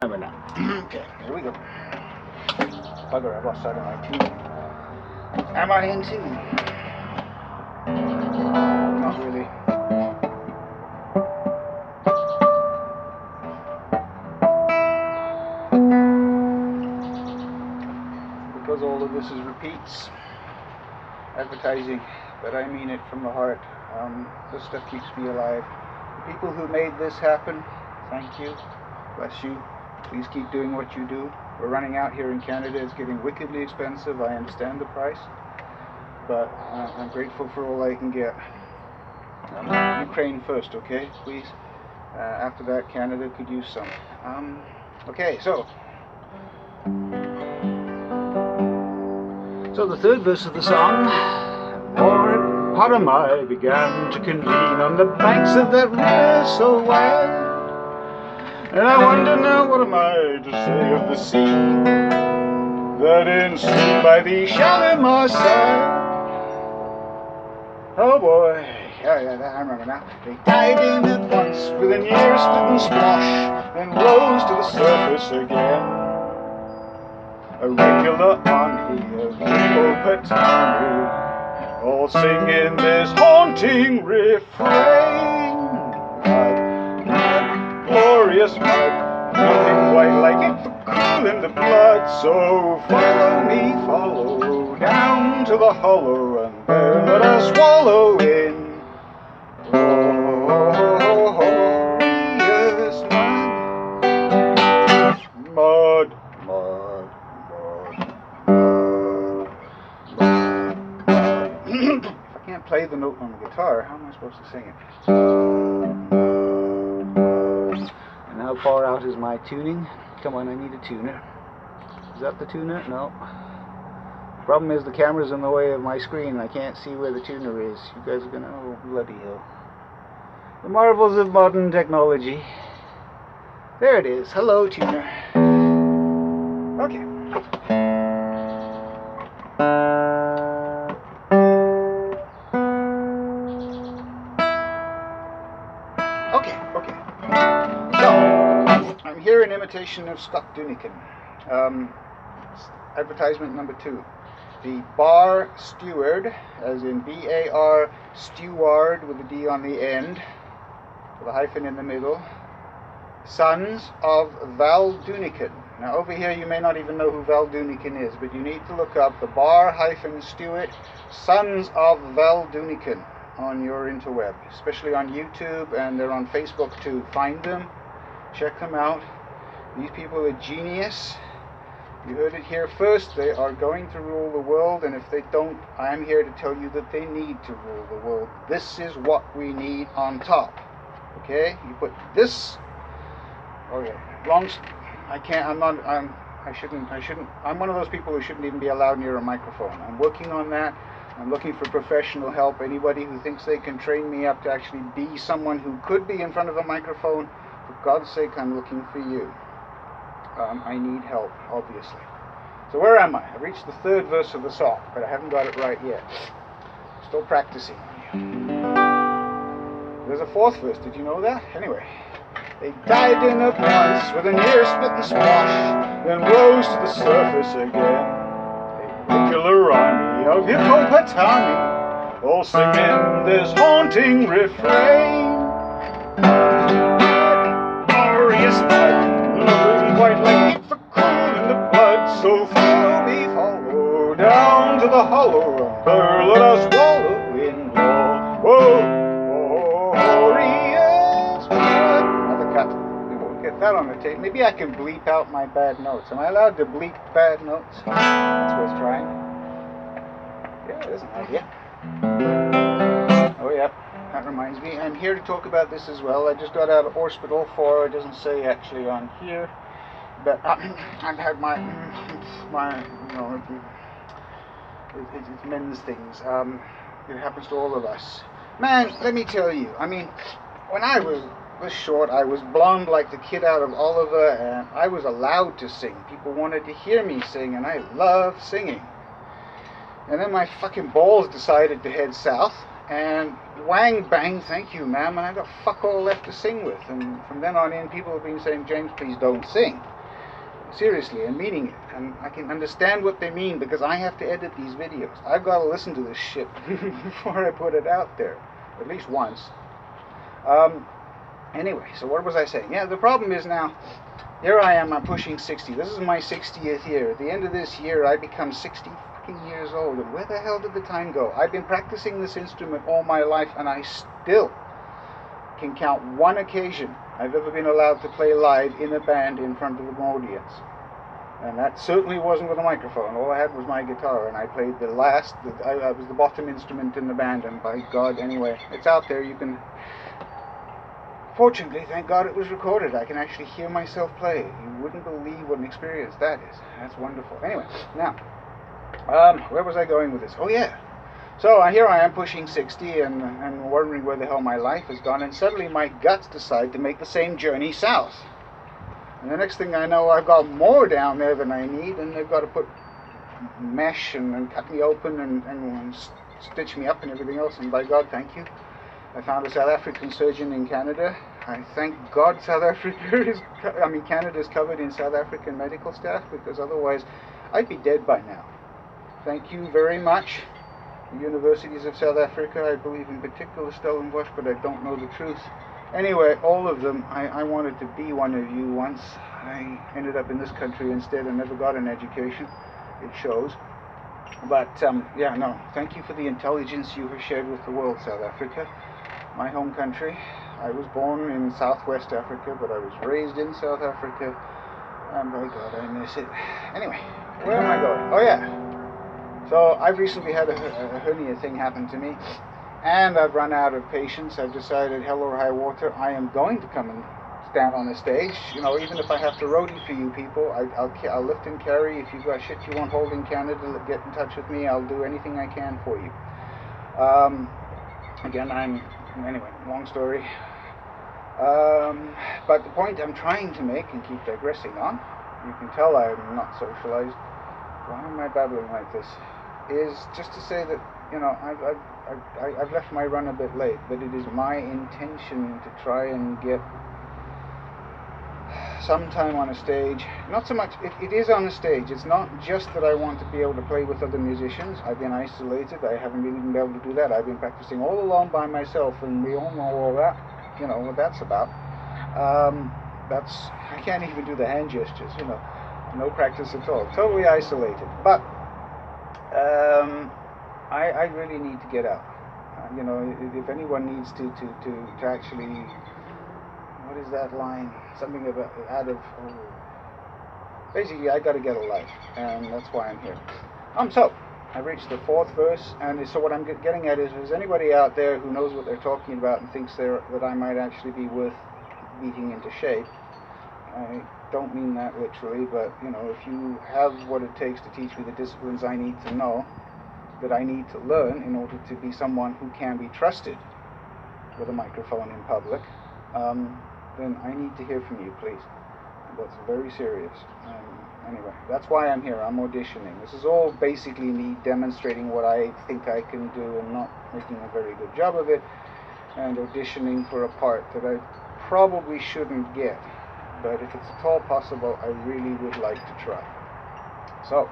Now. Okay, here we go. Bugger, I've lost sight of my tune. Am I in tune? Not really. Because all of this is repeats, advertising, but I mean it from the heart. This stuff keeps me alive. The people who made this happen, thank you, bless you. Please keep doing what you do. We're running out here in Canada. It's getting wickedly expensive. I understand the price, but I'm grateful for all I can get. Ukraine first, okay, please. After that, Canada could use some. Okay, so the third verse of the song. For part of I began to convene on the banks of that river so wide. And I wonder now, what am I to say of the sea that ensued by thee shall in my side? Oh boy, yeah, I remember now. They dived in at once with an ear-splitting splash, then rose to the surface again. A regular army of hippopotami, all singing this haunting refrain. Glorious mud, nothing quite like it for cooling the blood. So follow me, follow down to the hollow, and there let us wallow in glorious mud. Mud, mud, mud, mud. If I can't play the note on the guitar, how am I supposed to sing it? How far out is my tuning? Come on, I need a tuner. Is that the tuner? No. The problem is the camera's in the way of my screen. I can't see where the tuner is. You guys are gonna, oh bloody hell. The marvels of modern technology. There it is. Hello, tuner. Okay. Okay. So, I'm here in imitation of Scott Dunican. Advertisement number 2. The bar steward, as in B-A-R, steward with a D on the end, with a hyphen in the middle. Sons of Val Dunican. Now over here you may not even know who Val Dunican is, but you need to look up the bar hyphen steward, Sons of Val Dunican on your interweb, especially on YouTube, and they're on Facebook too. Find them, check them out. These people are genius. You heard it here first. They are going to rule the world, and if they don't, I am here to tell you that they need to rule the world. This is what we need on top. Okay? You put this. Okay. I'm one of those people who shouldn't even be allowed near a microphone. I'm working on that. I'm looking for professional help. Anybody who thinks they can train me up to actually be someone who could be in front of a microphone, for God's sake, I'm looking for you. I need help, obviously. So where am I? I've reached the third verse of the song, but I haven't got it right yet. Still practicing. There's a fourth verse, did you know that? Anyway. They dived in at once with an ear-splitting splash, then rose to the surface again. A regular army of hippopotami, all singing this haunting refrain. Glorious mud, nothing quite like it for cooling the blood. So follow me, follow down to the hollow, and there let us wallow in glorious mud. Another cut. We won't get that on the tape. Maybe I can bleep out my bad notes. Am I allowed to bleep bad notes? That's worth trying. Yeah, there's an idea. Oh yeah. That reminds me, I'm here to talk about this as well. I just got out of hospital for, it doesn't say actually on here, but I've had my you know, it's men's things. It happens to all of us. Man, let me tell you, I mean, when I was short, I was blonde like the kid out of Oliver, and I was allowed to sing. People wanted to hear me sing, and I loved singing. And then my fucking balls decided to head south, and whang bang, thank you ma'am, and I got fuck all left to sing with. And from then on in, people have been saying, James, please don't sing. seriously and meaning it, and I can understand what they mean because I have to edit these videos. I've got to listen to this shit before I put it out there, at least once. Anyway, so what was I saying? Yeah, the problem is now, here I am, I'm pushing 60. This is my 60th year. At the end of this year, I become 60 fucking years old. And where the hell did the time go? I've been practicing this instrument all my life, and I still can count one occasion I've ever been allowed to play live in a band in front of an audience. And that certainly wasn't with a microphone. All I had was my guitar, and I played I was the bottom instrument in the band, and by God, anyway, it's out there, you can... Fortunately, thank God it was recorded. I can actually hear myself play. You wouldn't believe what an experience that is. That's wonderful. Anyway, now, where was I going with this? Oh, yeah. So here I am pushing 60 and wondering where the hell my life has gone, and suddenly my guts decide to make the same journey south. And the next thing I know, I've got more down there than I need, and they've got to put mesh and cut me open and stitch me up and everything else, and by God, thank you. I found a South African surgeon in Canada. I thank God Canada is covered in South African medical staff, because otherwise I'd be dead by now. Thank you very much. The universities of South Africa, I believe in particular Stellenbosch, but I don't know the truth. Anyway, all of them, I wanted to be one of you once. I ended up in this country instead and never got an education. It shows. But, yeah, no, thank you for the intelligence you have shared with the world, South Africa. My home country. I was born in Southwest Africa, but I was raised in South Africa, and by God, I miss it. Anyway, where am I going? Oh yeah, so I've recently had a hernia thing happen to me, and I've run out of patience. I've decided, hell or high water, I am going to come and stand on the stage. You know, even if I have to roadie for you people, I'll lift and carry. If you've got shit you want hold in Canada, get in touch with me. I'll do anything I can for you. Again, anyway, long story. But the point I'm trying to make, and keep digressing on, you can tell I'm not socialized. Why am I babbling like this? Is just to say that, you know, I've left my run a bit late, but it is my intention to try and get some time on a stage. Not so much, it is on a stage. It's not just that I want to be able to play with other musicians. I've been isolated. I haven't even been able to do that. I've been practicing all alone by myself, and we all know all that, you know, what that's about. I can't even do the hand gestures, you know, no practice at all. Totally isolated. But I really need to get out. You know, if anyone needs to actually, what is that line? Something about basically, I got to get a life, and that's why I'm here. So I've reached the fourth verse, and so what I'm getting at is anybody out there who knows what they're talking about and thinks that I might actually be worth beating into shape. I don't mean that literally, but you know, if you have what it takes to teach me the disciplines I need to know, that I need to learn in order to be someone who can be trusted with a microphone in public, then I need to hear from you, please. That's very serious. Anyway, that's why I'm here. I'm auditioning. This is all basically me demonstrating what I think I can do and not making a very good job of it, and auditioning for a part that I probably shouldn't get. But if it's at all possible, I really would like to try. So,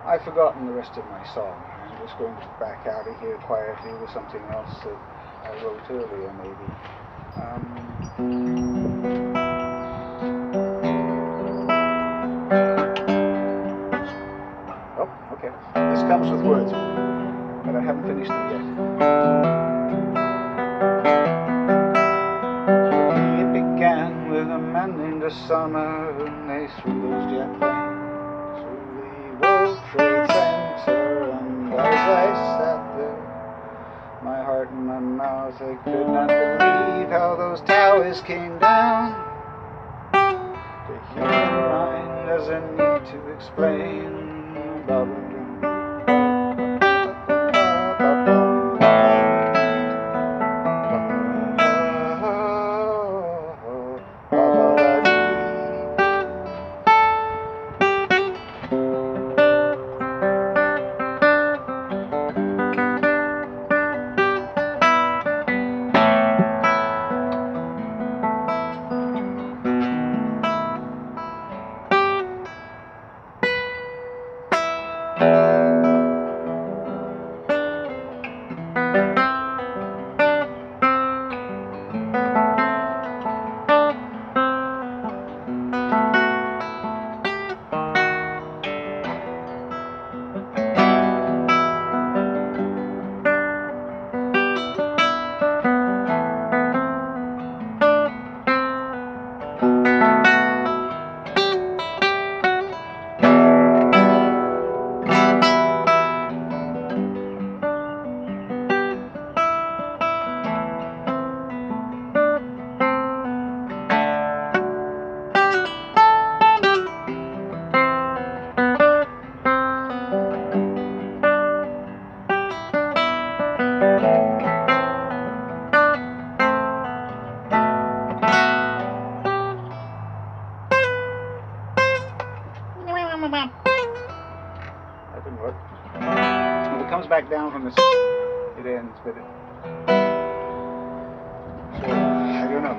I've forgotten the rest of my song. I'm just going to back out of here quietly with something else that I wrote earlier, maybe. Oh, okay. This comes with words, but I haven't finished it yet. It began with a man named the Summer, and they threw those jet planes through the World Trade Center, and as I sat there, my heart in my mouth, I could not believe how those towers came down. The human mind doesn't need to explain. That didn't work. If it comes back down from this, it ends with it. So, I don't know.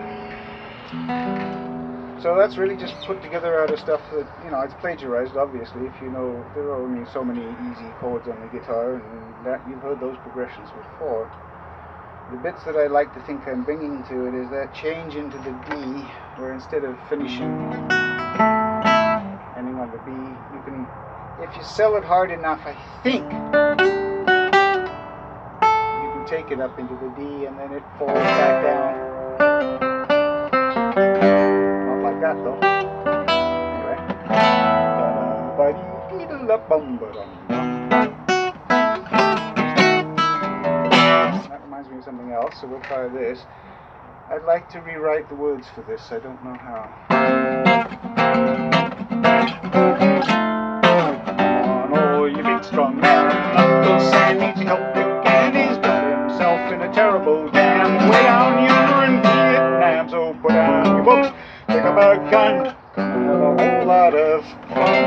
So that's really just put together out of stuff that, you know, it's plagiarized, obviously. If you know, there are only so many easy chords on the guitar, and that you've heard those progressions before. The bits that I like to think I'm bringing to it is that change into the D, where instead of finishing ending on the B, you can, if you sell it hard enough, I think, you can take it up into the D and then it falls back down. Not like that though. That reminds me of something else, so we'll try this. I'd like to rewrite the words for this, I don't know how. Oh, you big strong man, Uncle Sam needs help again. He's got himself in a terrible jam way down yonder in Vietnam. So put down your books, pick up a gun, come and have a whole lot of fun.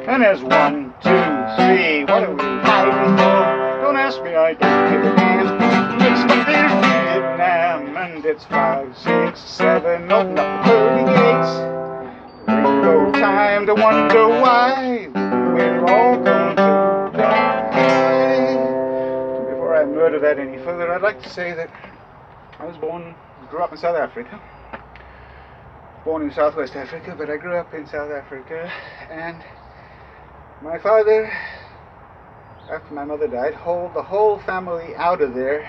And there's 1, 2, 3, what are we hiding for? Don't ask me, I don't give a damn. It's stuck in Vietnam, and it's 5, 6, 7, open up the pearly gates. No time to wonder why we're all going to die. Before I murder that any further, I'd like to say that I grew up in South Africa. Born in Southwest Africa, but I grew up in South Africa, and my father, after my mother died, hauled the whole family out of there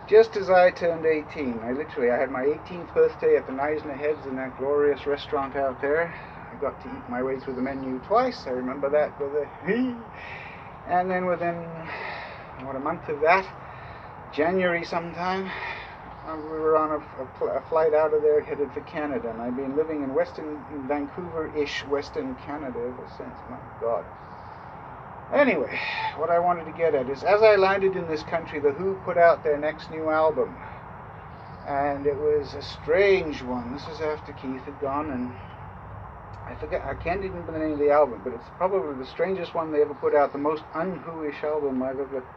just as I turned 18. I had my 18th birthday at the Knives and Heads in that glorious restaurant out there. I got to eat my way through the menu twice. I remember that with a and then within, a month of that, January sometime, we were on a flight out of there headed for Canada, and I've been living in Vancouver-ish Western Canada ever since. My God. Anyway, what I wanted to get at is, as I landed in this country, The Who put out their next new album, and it was a strange one. This is after Keith had gone, and I can't even remember the name of the album, but it's probably the strangest one they ever put out, the most un-Who-ish album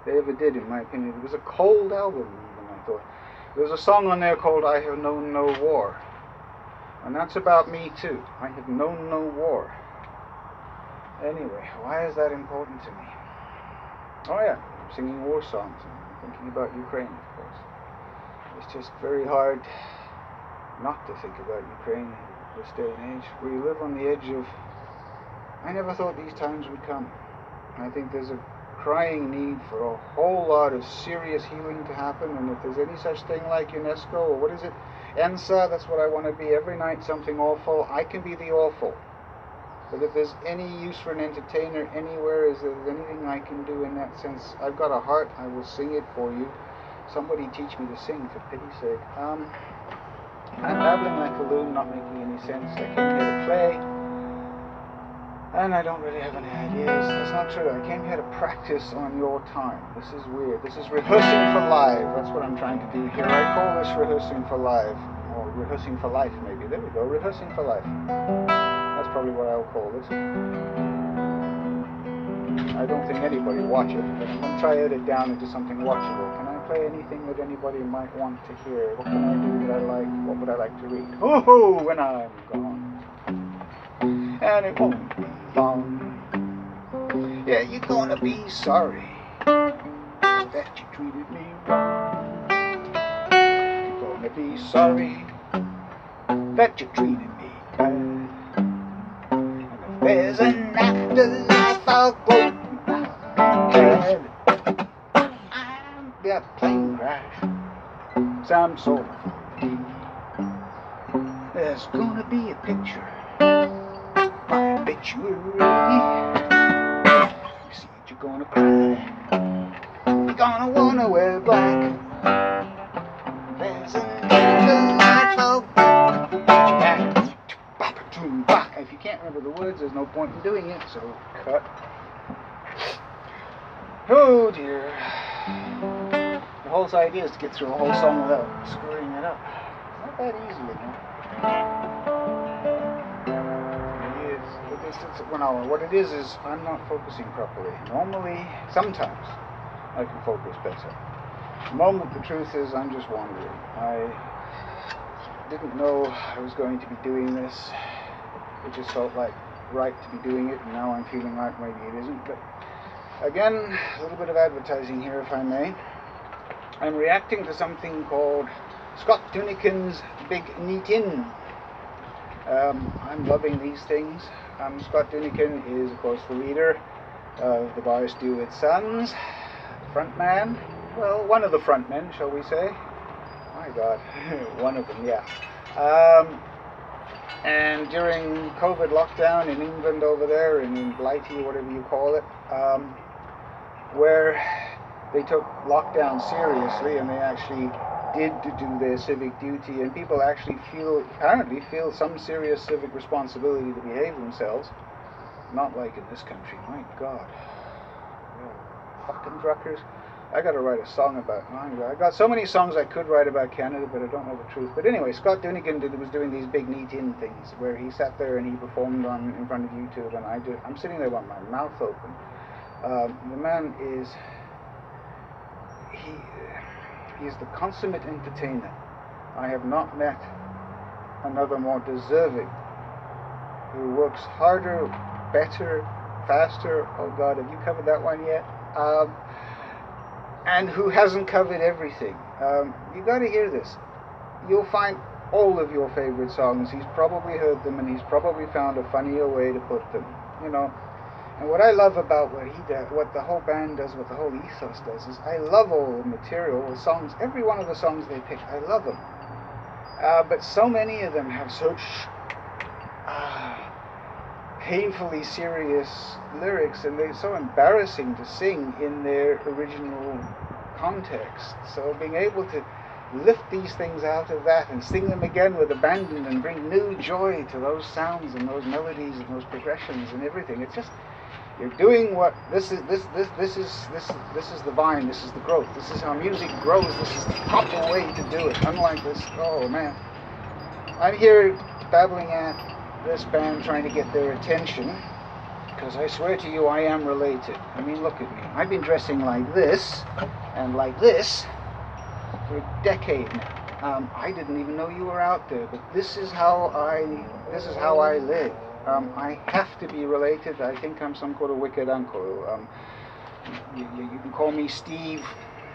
they ever did, in my opinion. It was a cold album, even, I thought. There's a song on there called I Have Known No War, and that's about me too. I have known no war. Anyway, why is that important to me? Oh yeah, I'm singing war songs and thinking about Ukraine, of course. It's just very hard not to think about Ukraine in this day and age. We live on the edge of... I never thought these times would come. I think there's a crying need for a whole lot of serious healing to happen, and if there's any such thing like UNESCO, or what is it? ENSA, that's what I want to be. Every night something awful. I can be the awful. But if there's any use for an entertainer anywhere, is there anything I can do in that sense? I've got a heart, I will sing it for you. Somebody teach me to sing, for pity's sake. I'm babbling like a loon, not making any sense. I came here to play, and I don't really have any ideas. That's not true. I came here to practice on your time. This is weird. This is rehearsing for live. That's what I'm trying to do here. I call this rehearsing for live, or rehearsing for life, maybe. There we go, rehearsing for life. That's probably what I'll call this. I don't think anybody will watch it, but I'm going to try to edit down into something watchable. Can I play anything that anybody might want to hear? What can I do that I like? What would I like to read? Oh, when I'm gone. And it won't be long. Yeah, you're gonna be sorry that you treated me wrong. You're gonna be sorry that you treated me bad. And if there's an afterlife, I'll go mad. I'm that plane crash, some sort of there's gonna be a picture, my obituary. You see it, you're gonna cry, you're gonna wanna wear black. There's an afterlife, I'll back. If you can't remember the words, there's no point in doing it, so cut. Oh dear. The whole idea is to get through a whole song without screwing it up. It's not that easy, you know. It is. But they well, what it is I'm not focusing properly. Normally, sometimes I can focus better. At the moment, the truth is I'm just wandering. I didn't know I was going to be doing this. It just felt like right to be doing it, and now I'm feeling like maybe it isn't. But again, a little bit of advertising here, if I may. I'm reacting to something called Scott Dunican's Big Neat In. I'm loving these things. Scott Dunican is, of course, the leader of the Bar Stewart Sons, frontman. Well, one of the frontmen, shall we say. My God, one of them, yeah. And during COVID lockdown in England over there, in Blighty, whatever you call it, where they took lockdown seriously and they actually did do their civic duty, and people actually apparently feel some serious civic responsibility to behave themselves. Not like in this country, my God. Fucking truckers. I gotta write a song about, I got so many songs I could write about Canada, but I don't know the truth. But anyway, Scott Dunican was doing these Big Neat In things, where he sat there and he performed in front of YouTube, and I'm sitting there with my mouth open. The man is, he is the consummate entertainer. I have not met another more deserving, who works harder, better, faster. Oh God, have you covered that one yet? And who hasn't covered everything. You got to hear this. You'll find all of your favorite songs. He's probably heard them, and he's probably found a funnier way to put them. You know. And what I love about what he does, what the whole band does, what the whole ethos does, is I love all the material, the songs. Every one of the songs they pick, I love them. But so many of them have such painfully serious lyrics, and they're so embarrassing to sing in their original context. So being able to lift these things out of that and sing them again with abandon and bring new joy to those sounds and those melodies and those progressions and everything, it's just, you're doing what this is the vine, this is the growth, this is how music grows, this is the proper way to do it. Unlike this, oh man, I'm here babbling at this band trying to get their attention, because I swear to you I am related. I mean, look at me. I've been dressing like this and like this for a decade now. I didn't even know you were out there, but this is how I live. I have to be related. I think I'm some kind of wicked uncle. You can call me Steve.